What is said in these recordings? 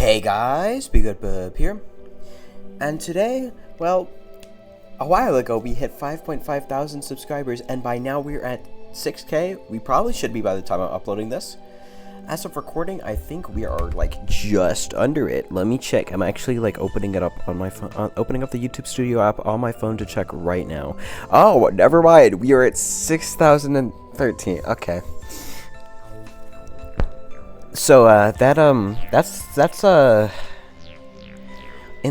Hey guys, Be Good Bub here, and today, well, a while ago we hit 5.5 thousand subscribers, and by now we're at 6K. We probably should be by the time I'm uploading this. As of recording, I think we are like just under it. Let me check. I'm actually like opening it up on my phone, opening up the YouTube Studio app on my phone to check right now. Oh, never mind. We are at 6,013. Okay. So that's in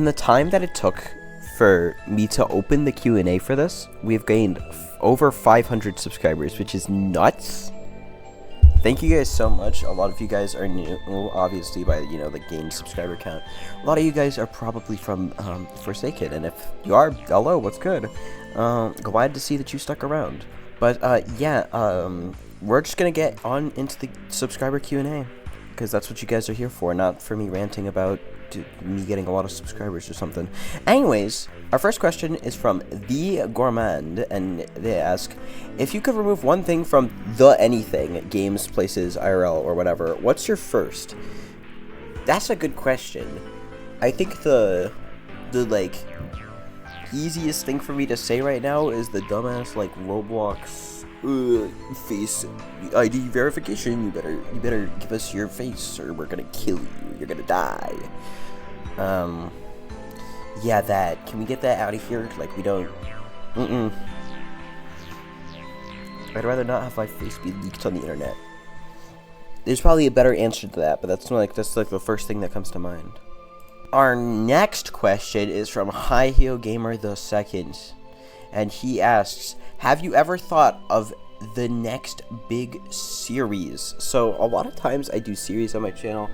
the time that it took for me to open the QNA for this, we've gained over 500 subscribers, which is nuts. Thank you guys so much. A lot of you guys are new, obviously, by the game subscriber count. A lot of you guys are probably from Forsaken, and if you are, hello, what's good? Glad to see that you stuck around. But we're just gonna get on into the subscriber Q&A, because that's what you guys are here for, not for me ranting about me getting a lot of subscribers or something. Anyways, our first question is from The Gourmand, and they ask, if you could remove one thing from the anything, games, places, IRL, or whatever, what's your first? That's a good question. I think the like easiest thing for me to say right now is the dumbass like Roblox face ID verification. You better give us your face or we're gonna kill you. You're gonna die. Yeah, that. Can we get that out of here? Like, we don't. I'd rather not have my face be leaked on the internet. There's probably a better answer to that, but that's like the first thing that comes to mind. Our next question is from High Heel Gamer II, and he asks, have you ever thought of the next big series? So a lot of times I do series on my channel.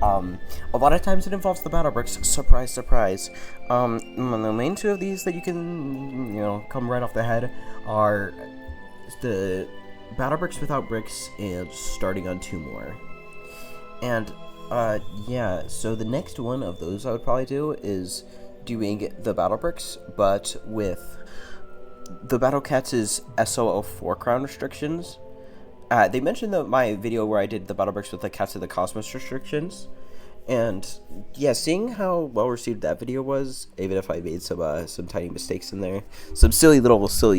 A lot of times it involves the battle bricks. Surprise, surprise. The main two of these that you can, come right off the head are the battle bricks without bricks and starting on 2 more. And yeah, so the next one of those I would probably do is doing the battle bricks, but with the Battle Cats' SO04 crown restrictions. They mentioned my video where I did the battle bricks with the Cats of the Cosmos restrictions, and yeah, seeing how well received that video was, even if I made some tiny mistakes in there, some silly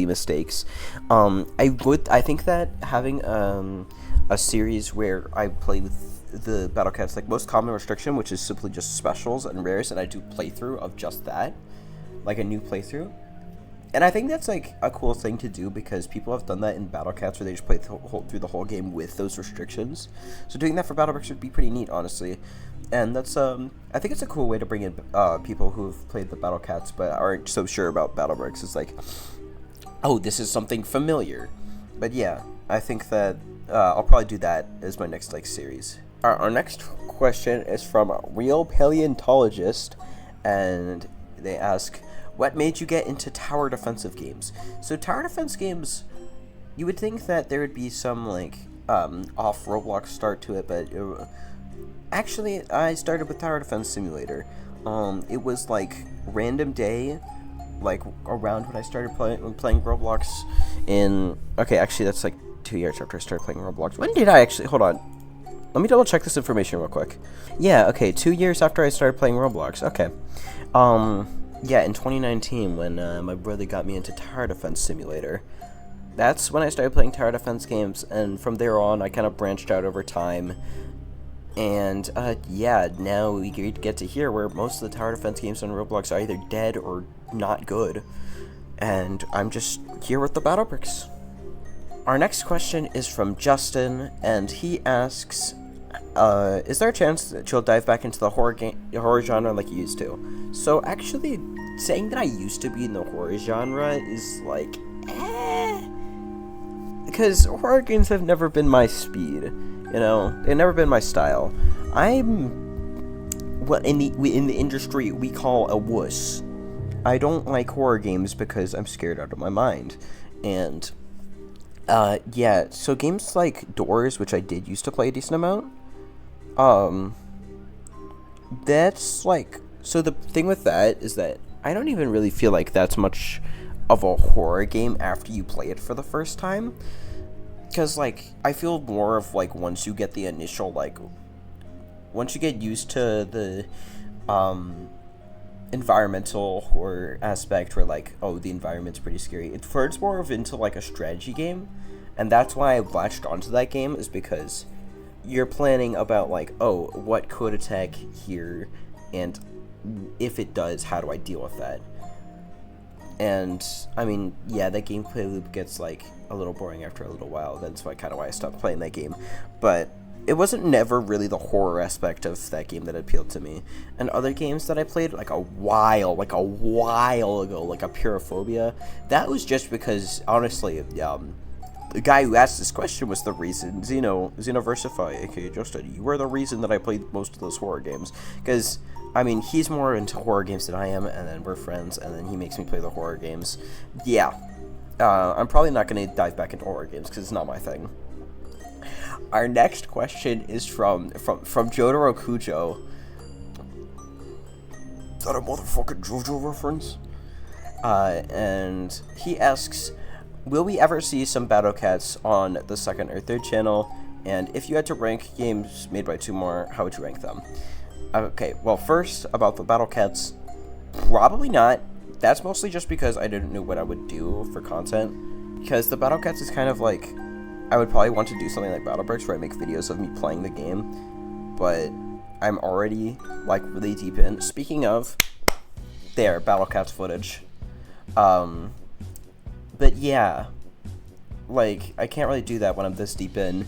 mistakes, I think that having a series where I play with the Battle Cats, like most common restriction, which is simply just specials and rares, and I do playthrough of just that, like a new playthrough. And I think that's like a cool thing to do because people have done that in Battle Cats where they just play through the whole game with those restrictions. So doing that for Battle Bricks would be pretty neat, honestly. And that's I think it's a cool way to bring in people who've played the Battle Cats but aren't so sure about Battle Bricks. It's like, oh, this is something familiar. But yeah, I think that I'll probably do that as my next series. Our next question is from Real Paleontologist, and they ask, what made you get into tower defensive games? So tower defense games, you would think that there would be some off Roblox start to it, but actually I started with Tower Defense Simulator. It was like random day, like around when I started playing Roblox actually that's like 2 years after I started playing Roblox. When did I actually, hold on, let me double check this information real quick. Yeah, okay, 2 years after I started playing Roblox. Okay. Yeah, in 2019, when my brother got me into Tower Defense Simulator, that's when I started playing tower defense games, and from there on, I kind of branched out over time, and yeah, now we get to here where most of the tower defense games on Roblox are either dead or not good, and I'm just here with the battle bricks. Our next question is from Justin, and he asks, is there a chance that you'll dive back into the horror genre like you used to? So actually, saying that I used to be in the horror genre is like, because horror games have never been my speed, they've never been my style. I'm what in the industry we call a wuss. I don't like horror games because I'm scared out of my mind, and yeah, so games like Doors, which I did used to play a decent amount, that's like, so the thing with that is that I don't even really feel like that's much of a horror game after you play it for the first time, because I feel more of once you get the initial once you get used to the environmental horror aspect, where like, oh, the environment's pretty scary, it turns more of into like a strategy game, and that's why I latched onto that game, is because you're planning about like, oh, what could attack here, and if it does, how do I deal with that? And I mean, yeah, that gameplay loop gets like a little boring after a little while. That's why I stopped playing that game. But it wasn't never really the horror aspect of that game that appealed to me. And other games that I played like a while ago, like a Purophobia, that was just because, honestly, the guy who asked this question was the reason. Xenoversify, aka Justin, you were the reason that I played most of those horror games. Because, I mean, he's more into horror games than I am, and then we're friends, and then he makes me play the horror games. Yeah. I'm probably not going to dive back into horror games, because it's not my thing. Our next question is from Jotaro Kujo. Is that a motherfucking JoJo reference? And he asks, will we ever see some Battle Cats on the second or third channel? And if you had to rank games made by 2 more, how would you rank them? Okay, well, first, about the Battle Cats, probably not. That's mostly just because I didn't know what I would do for content. Because the Battle Cats is kind of like, I would probably want to do something like Battle Bricks, where I make videos of me playing the game. But I'm already, like, really deep in. Speaking of, there, Battle Cats footage. But yeah, like, I can't really do that when I'm this deep in,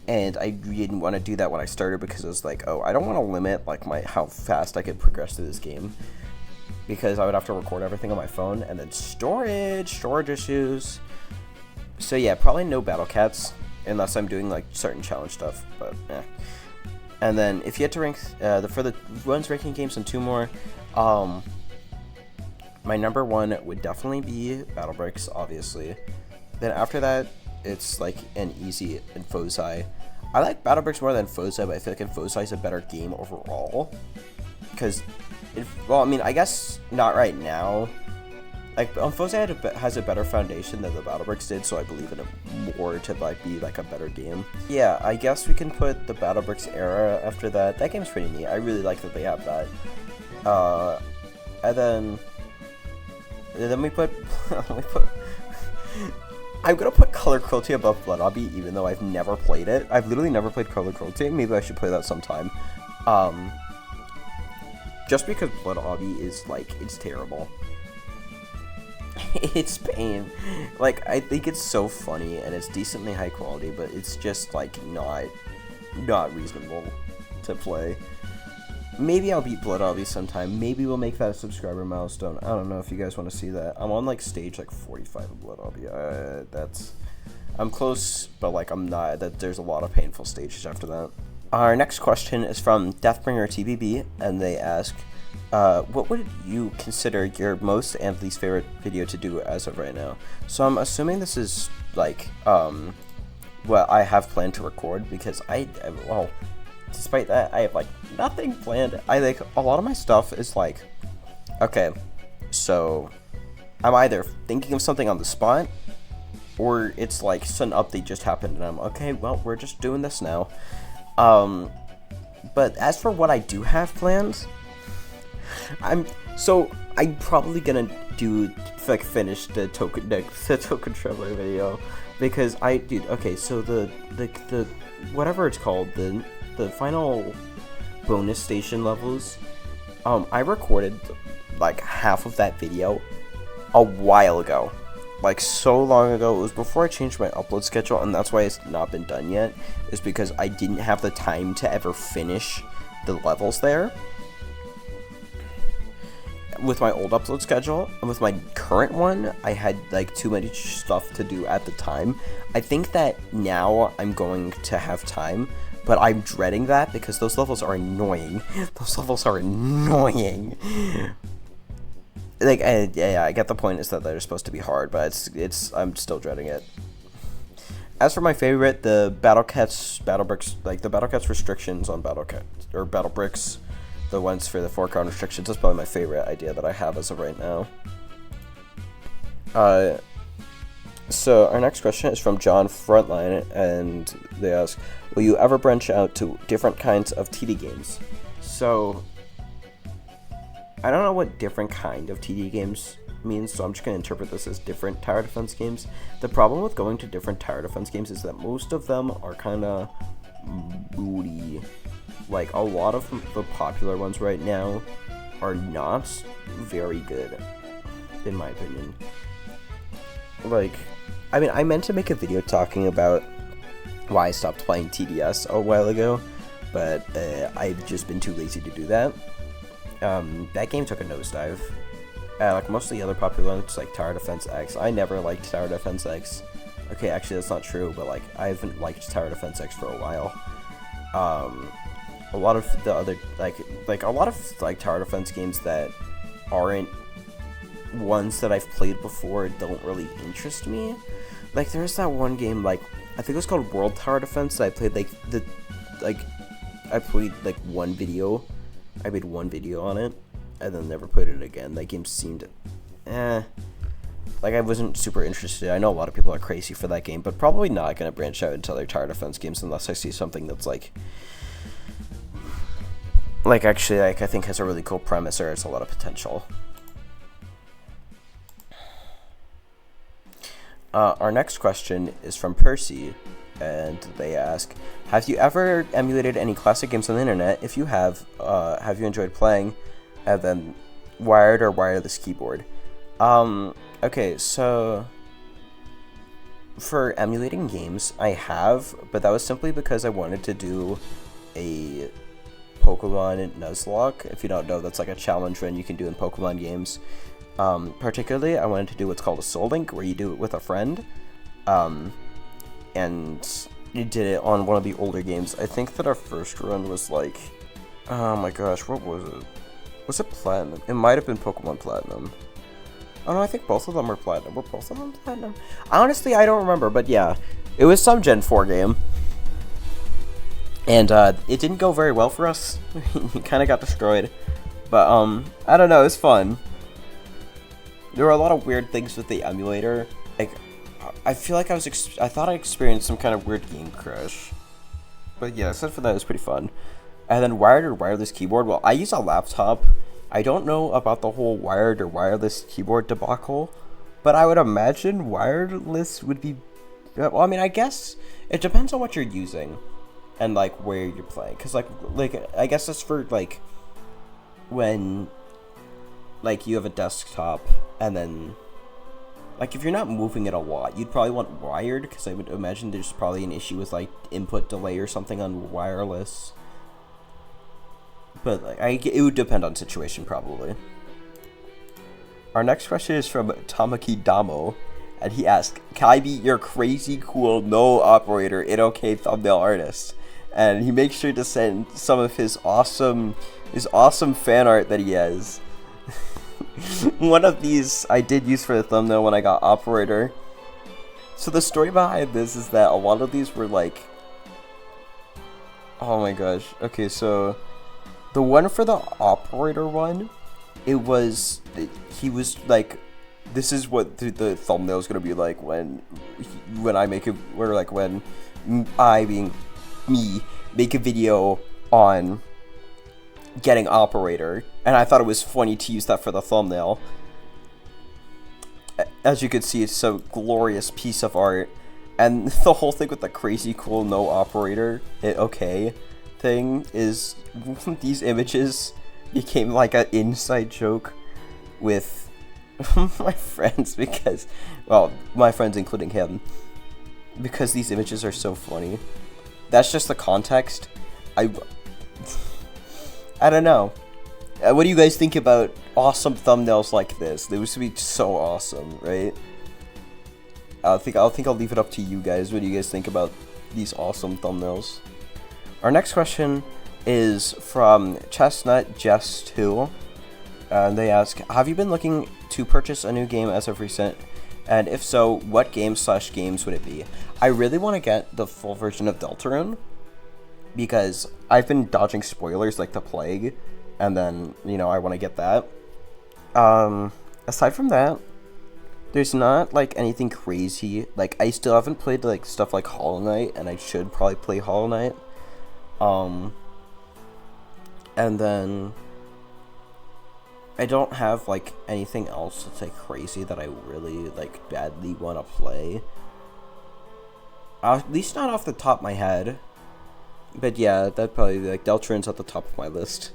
and I didn't want to do that when I started, because it was like, oh, I don't want to limit, like, how fast I could progress through this game, because I would have to record everything on my phone, and then storage issues. So yeah, probably no Battle Cats, unless I'm doing, like, certain challenge stuff, but eh. And then, if you had to rank, for the ones ranking games and 2 more, my number 1 would definitely be Battle Bricks, obviously. Then after that, it's like an easy Infosai. I like Battle Bricks more than Infosai, but I feel like Infosai is a better game overall. Because, well, I mean, I guess not right now. Like, Infosai has a better foundation than the Battle Bricks did, so I believe in it more to like be like a better game. Yeah, I guess we can put the Battle Bricks era after that. That game's pretty neat. I really like that they have that. And then we put, I'm gonna put Color Cruelty above Blood Obby, even though I've never played it. I've literally never played Color Cruelty. Maybe I should play that sometime. Just because Blood Obby is, like, it's terrible. It's pain. Like, I think it's so funny, and it's decently high quality, but it's just, like, not reasonable to play. Maybe I'll beat Blood Obby sometime. Maybe we'll make that a subscriber milestone. I don't know if you guys want to see that. I'm on, like, stage, like, 45 of Blood Obby. I'm close, but, like, I'm not. There's a lot of painful stages after that. Our next question is from Deathbringer TBB, and they ask, what would you consider your most and least favorite video to do as of right now? So I'm assuming this is, like, what I have planned to record, because well, despite that, I have, like, nothing planned. A lot of my stuff is, like, okay, so I'm either thinking of something on the spot, or it's, like, some update just happened, and I'm, okay, well, we're just doing this now. But as for what I do have planned, I'm probably gonna finish the token traveler video, because okay, so the whatever it's called, the final bonus station levels, I recorded, like, half of that video a while ago. Like, so long ago. It was before I changed my upload schedule, and that's why it's not been done yet, is because I didn't have the time to ever finish the levels there. With my old upload schedule, and with my current one, I had, like, too much stuff to do at the time. I think that now I'm going to have time, but I'm dreading that, because those levels are annoying. Those levels are annoying. Like, yeah, I get the point, is that they're supposed to be hard, but I'm still dreading it. As for my favorite, the Battle Bricks, like, the Battle Cats restrictions on Battle Bricks, the ones for the 4-count restrictions, is probably my favorite idea that I have as of right now. So our next question is from John Frontline, and they ask, will you ever branch out to different kinds of TD games? So I don't know what different kind of TD games means, so I'm just going to interpret this as different tower defense games. The problem with going to different tower defense games is that most of them are kind of booty. Like, a lot of the popular ones right now are not very good, in my opinion. Like, I mean, I meant to make a video talking about why I stopped playing TDS a while ago, but I've just been too lazy to do that. That game took a nosedive. Like most of the other popular ones, like Tower Defense X. I never liked Tower Defense X. Okay, actually that's not true, but like I haven't liked Tower Defense X for a while. A lot of the other like a lot of like tower defense games that aren't ones that I've played before don't really interest me. Like there's that one game, like I think it was called World Tower Defense, that I played I played like one video. I made one video on it and then never played it again. That game seemed like I wasn't super interested. I know a lot of people are crazy for that game, but probably not gonna branch out into other tower defense games unless I see something that's like actually like I think has a really cool premise or has a lot of potential. Our next question is from Percy, and they ask, have you ever emulated any classic games on the internet? If you have you enjoyed playing? And then wired or wireless keyboard? Okay, so for emulating games, I have, but that was simply because I wanted to do a Pokemon Nuzlocke. If you don't know, that's like a challenge run you can do in Pokemon games. Particularly, I wanted to do what's called a Soul Link, where you do it with a friend. And you did it on one of the older games. I think that our first run was like, oh my gosh, what was it? Was it Platinum? It might have been Pokemon Platinum. Oh no, I think both of them were Platinum. Were both of them Platinum? Honestly, I don't remember, but yeah. It was some Gen 4 game. And it didn't go very well for us. It kind of got destroyed. But I don't know, it was fun. There were a lot of weird things with the emulator. Like, I feel like I thought I experienced some kind of weird game crash. But yeah, except for that, it was pretty fun. And then wired or wireless keyboard. Well, I use a laptop. I don't know about the whole wired or wireless keyboard debacle, but I would imagine wireless would be. Well, I mean, I guess it depends on what you're using, and like where you're playing. Cause like I guess it's for like when like you have a desktop and then like if you're not moving it a lot, you'd probably want wired, because I would imagine there's probably an issue with like input delay or something on wireless. But like, it would depend on situation, probably. Our next question is from Tamaki Damo, and he asked, can I be your crazy cool no operator in OK thumbnail artist? And he makes sure to send some of his awesome fan art that he has. One of these I did use for the thumbnail when I got operator. So the story behind this is that a lot of these were like, oh my gosh. Okay, so the one for the operator one, he was like, this is what the thumbnail is gonna be like when I make it, or like when I, being me, make a video on getting operator, and I thought it was funny to use that for the thumbnail. As you can see, it's a glorious piece of art, and the whole thing with the crazy cool no operator okay thing is these images became like an inside joke with my friends, because, well, my friends including him, because these images are so funny. That's just the context. I don't know. What do you guys think about awesome thumbnails like this? They used to be so awesome, right? I think I'll leave it up to you guys. What do you guys think about these awesome thumbnails? Our next question is from Chestnut Jess 2. And they ask, have you been looking to purchase a new game as of recent? And if so, what games would it be? I really want to get the full version of Deltarune, because I've been dodging spoilers like the plague, and then, you know, I want to get that. Aside from that, There's not, like, anything crazy. Like, I still haven't played, like, stuff like Hollow Knight, and I should probably play Hollow Knight. And then I don't have, like, anything else that's, like, crazy that I really, like, badly want to play. At least not off the top of my head. But yeah, that'd probably be, like, Deltarune's at the top of my list.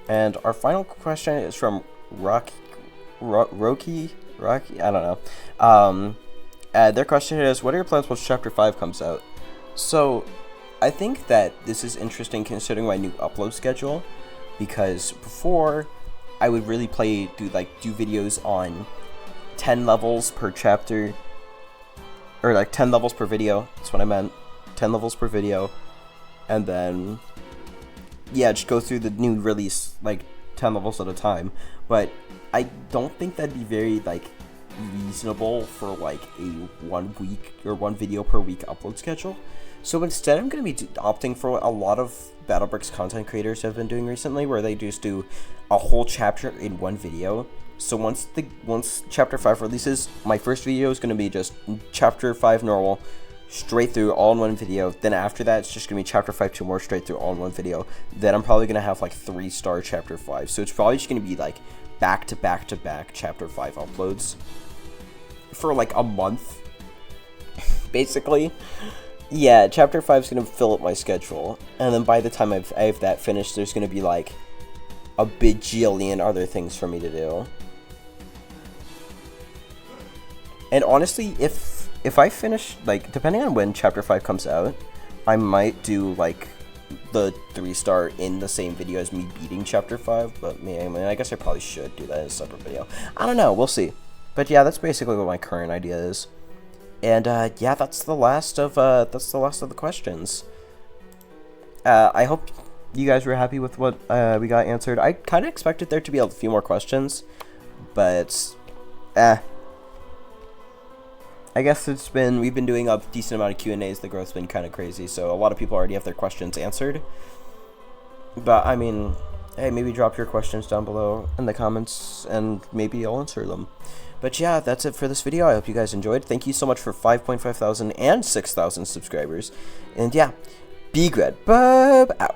And our final question is from Rocky, I don't know. Their question is, what are your plans once Chapter 5 comes out? So, I think that this is interesting considering my new upload schedule, because before, I would really do videos on 10 levels per chapter, or like 10 levels per video, that's what I meant, 10 levels per video, and then, yeah, just go through the new release, like, 10 levels at a time. But I don't think that'd be very, like, reasonable for, like, a 1 week or 1 video per week upload schedule. So instead, I'm going to be opting for what a lot of BattleBricks content creators have been doing recently, where they just do a whole chapter in 1 video. So once Chapter 5 releases, my first video is going to be just Chapter 5 normal, straight through, all in 1 video. Then after that, it's just going to be Chapter 5 2 more, straight through, all in 1 video. Then I'm probably going to have, like, 3-star Chapter 5. So it's probably just going to be, like, back-to-back-to-back Chapter 5 uploads for, like, a month, basically. Yeah, Chapter 5 is going to fill up my schedule. And then by the time I have that finished, there's going to be, like, a bajillion other things for me to do. And honestly, if I finish, like, depending on when Chapter 5 comes out, I might do, like, the 3-star in the same video as me beating Chapter 5, but I guess I probably should do that in a separate video. I don't know, we'll see. But yeah, that's basically what my current idea is. And yeah, that's the last of the questions. I hope you guys were happy with what we got answered. I kind of expected there to be a few more questions, but I guess we've been doing a decent amount of Q&As. The growth's been kind of crazy, so a lot of people already have their questions answered. But I mean, hey, maybe drop your questions down below in the comments, and maybe I'll answer them. But yeah, that's it for this video. I hope you guys enjoyed. Thank you so much for 5.5 thousand and 6,000 subscribers. And yeah, be good. Bub out.